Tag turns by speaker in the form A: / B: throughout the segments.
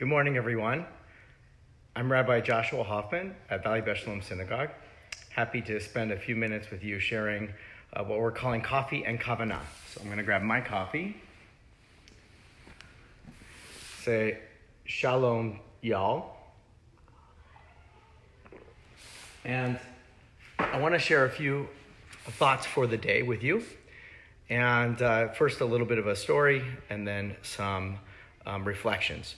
A: Good morning, everyone. I'm Rabbi Joshua Hoffman at Valley Beth Shalom Synagogue. Happy to spend a few minutes with you sharing what we're calling coffee and Kavanah. So I'm going to grab my coffee. Say Shalom, y'all. And I want to share a few thoughts for the day with you. And first, a little bit of a story and then some reflections.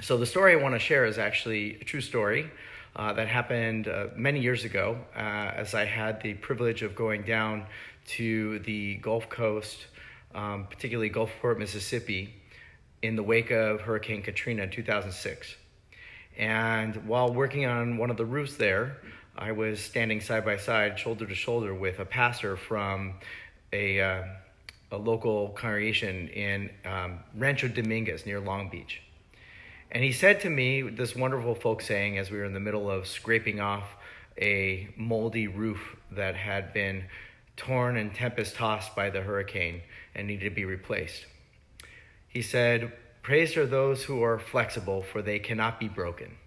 A: So the story I want to share is actually a true story that happened many years ago as I had the privilege of going down to the Gulf Coast, particularly Gulfport, Mississippi, in the wake of Hurricane Katrina in 2006. And while working on one of the roofs there, I was standing side by side, shoulder to shoulder with a pastor from a local congregation in Rancho Dominguez near Long Beach. And he said to me this wonderful folk saying as we were in the middle of scraping off a moldy roof that had been torn and tempest-tossed by the hurricane and needed to be replaced. He said, "Praised are those who are flexible, for they cannot be broken."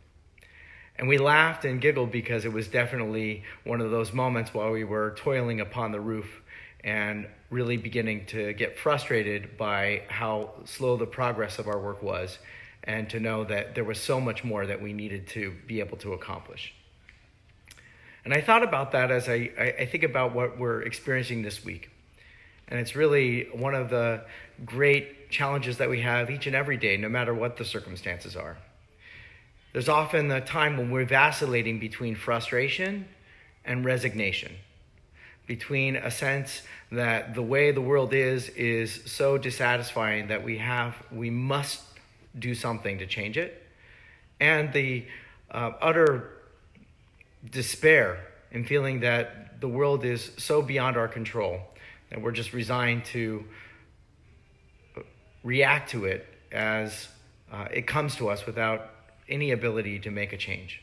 A: And we laughed and giggled because it was definitely one of those moments while we were toiling upon the roof and really beginning to get frustrated by how slow the progress of our work was, and to know that there was so much more that we needed to be able to accomplish. And I thought about that as I think about what we're experiencing this week. And it's really one of the great challenges that we have each and every day, no matter what the circumstances are. There's often a time when we're vacillating between frustration and resignation, between a sense that the way the world is so dissatisfying that we must do something to change it, and the utter despair in feeling that the world is so beyond our control that we're just resigned to react to it as it comes to us without any ability to make a change.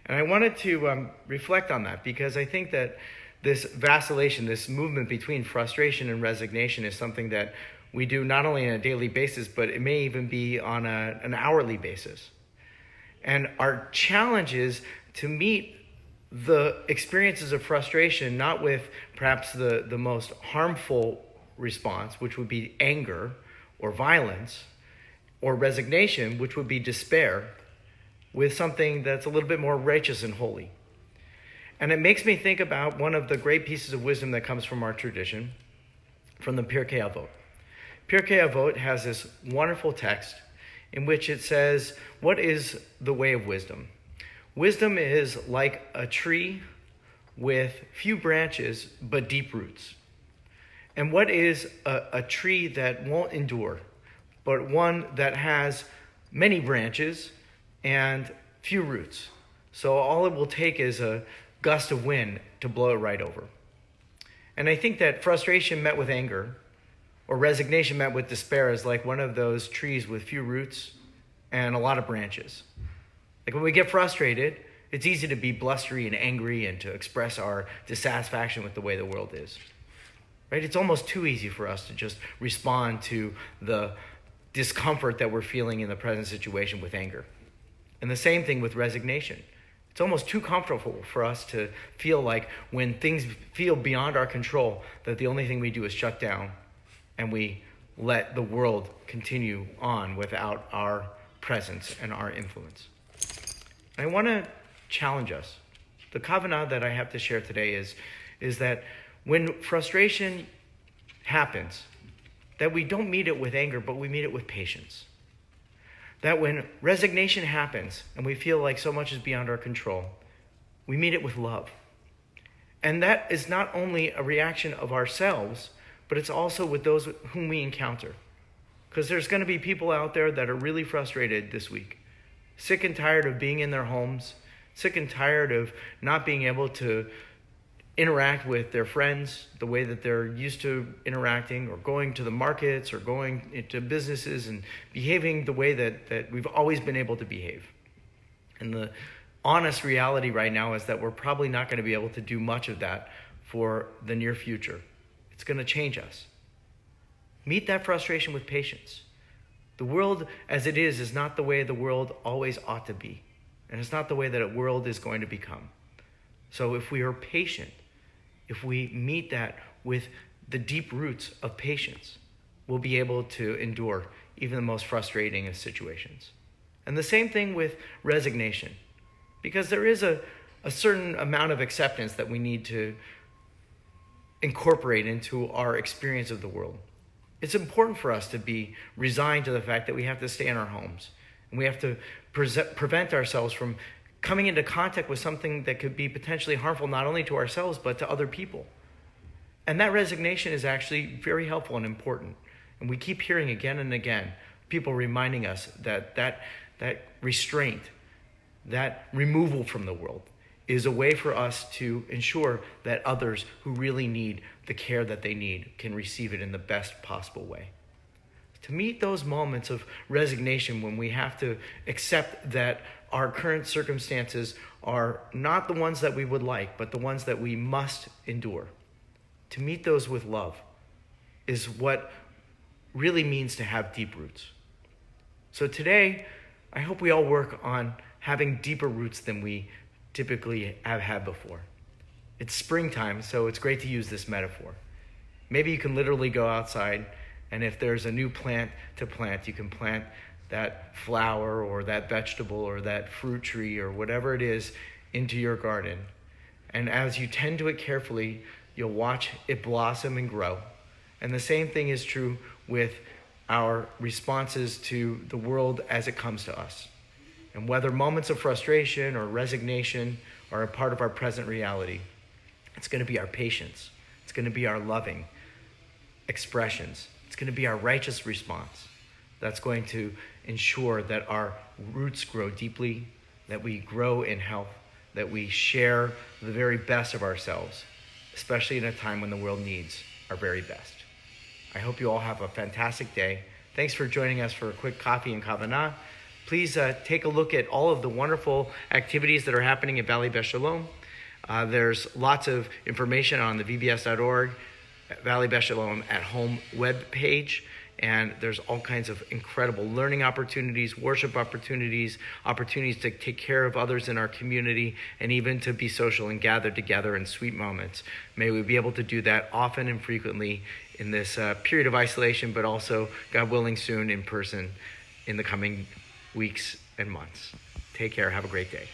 A: And I wanted to reflect on that because I think that this vacillation, this movement between frustration and resignation is something that we do not only on a daily basis, but it may even be on an hourly basis. And our challenge is to meet the experiences of frustration, not with perhaps the most harmful response, which would be anger or violence, or resignation, which would be despair, with something that's a little bit more righteous and holy. And it makes me think about one of the great pieces of wisdom that comes from our tradition, from the Pirkei Avot. Pirkei Avot has this wonderful text in which it says, what is the way of wisdom? Wisdom is like a tree with few branches but deep roots. And what is a tree that won't endure, but one that has many branches and few roots? So all it will take is a gust of wind to blow it right over. And I think that frustration met with anger, or resignation met with despair, is like one of those trees with few roots and a lot of branches. Like when we get frustrated, it's easy to be blustery and angry and to express our dissatisfaction with the way the world is. Right? It's almost too easy for us to just respond to the discomfort that we're feeling in the present situation with anger. And the same thing with resignation. It's almost too comfortable for us to feel like when things feel beyond our control, that the only thing we do is shut down and we let the world continue on without our presence and our influence. I want to challenge us. The Kavanah that I have to share today is that when frustration happens, that we don't meet it with anger, but we meet it with patience. That when resignation happens and we feel like so much is beyond our control, we meet it with love. And that is not only a reaction of ourselves, but it's also with those whom we encounter. Because there's going to be people out there that are really frustrated this week, sick and tired of being in their homes, sick and tired of not being able to interact with their friends the way that they're used to interacting, or going to the markets or going into businesses and behaving the way that we've always been able to behave. And the honest reality right now is that we're probably not going to be able to do much of that for the near future. It's going to change us. Meet that frustration with patience. The world as it is not the way the world always ought to be. And it's not the way that a world is going to become. So if we are patient, if we meet that with the deep roots of patience, we'll be able to endure even the most frustrating of situations. And the same thing with resignation, because there is a certain amount of acceptance that we need to incorporate into our experience of the world. It's important for us to be resigned to the fact that we have to stay in our homes, and we have to prevent ourselves from coming into contact with something that could be potentially harmful not only to ourselves but to other people. And that resignation is actually very helpful and important. And we keep hearing again and again people reminding us that restraint, that removal from the world, is a way for us to ensure that others who really need the care that they need can receive it in the best possible way. To meet those moments of resignation when we have to accept that our current circumstances are not the ones that we would like, but the ones that we must endure. To meet those with love is what really means to have deep roots. So today, I hope we all work on having deeper roots than we typically have had before. It's springtime, so it's great to use this metaphor. Maybe you can literally go outside, and if there's a new plant to plant, you can plant that flower or that vegetable or that fruit tree or whatever it is into your garden. And as you tend to it carefully, you'll watch it blossom and grow. And the same thing is true with our responses to the world as it comes to us. And whether moments of frustration or resignation are a part of our present reality, it's going to be our patience. It's going to be our loving expressions. It's going to be our righteous response that's going to ensure that our roots grow deeply, that we grow in health, that we share the very best of ourselves, especially in a time when the world needs our very best. I hope you all have a fantastic day. Thanks for joining us for a quick coffee in Kavanah. Please take a look at all of the wonderful activities that are happening at Valley Beth Shalom. There's lots of information on the vbs.org, Valley Beth Shalom at Home web page. And there's all kinds of incredible learning opportunities, worship opportunities, opportunities to take care of others in our community, and even to be social and gather together in sweet moments. May we be able to do that often and frequently in this period of isolation, but also, God willing, soon in person in the coming weeks and months. Take care. Have a great day.